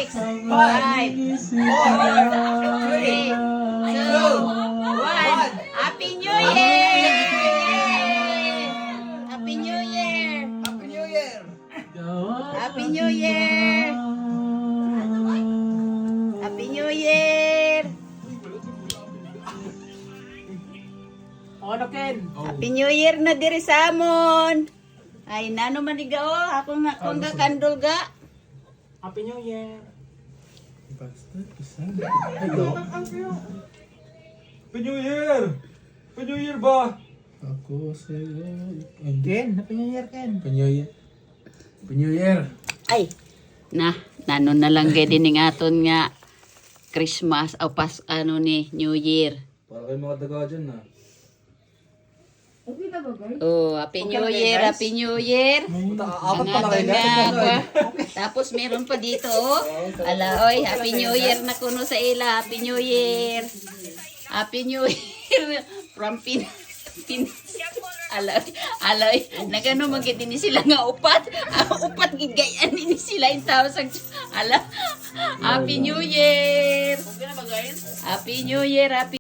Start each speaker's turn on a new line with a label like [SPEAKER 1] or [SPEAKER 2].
[SPEAKER 1] 5, 4, 3, 2, 1. Happy New Year! Happy New Year!
[SPEAKER 2] Happy New Year!
[SPEAKER 1] Happy New Year! Happy New Year!
[SPEAKER 2] Ano, Ken?
[SPEAKER 1] Happy New Year na diri sa amon. Ay nano maniga o ako nga kung ga kandol ga.
[SPEAKER 2] Happy New Year!
[SPEAKER 3] Happy New Year! Happy New Year ba?
[SPEAKER 4] Ako sa...
[SPEAKER 2] Ken, Happy New Year, Ken.
[SPEAKER 4] Happy New Year. Happy New Year.
[SPEAKER 1] Ay nano na lang gay din ng aton nga Christmas o pas ano ni New Year.
[SPEAKER 4] Para kayo mga taga dyan na.
[SPEAKER 1] Oh, Happy
[SPEAKER 2] Okay
[SPEAKER 1] New
[SPEAKER 2] lang,
[SPEAKER 1] Year,
[SPEAKER 2] guys.
[SPEAKER 1] Happy New Year.
[SPEAKER 2] Apat
[SPEAKER 1] Ang
[SPEAKER 2] pa lang
[SPEAKER 1] aton
[SPEAKER 2] kayo, guys.
[SPEAKER 1] nga tapos meron pa dito oh. Ala oy, Happy New Year na kuno sa ila. Happy New Year. Happy New Year from Aloy, nagano magit ni sila nga upat. Upat gigayan ni sila in thousand. Ala, Happy New Year. Happy New Year, Happy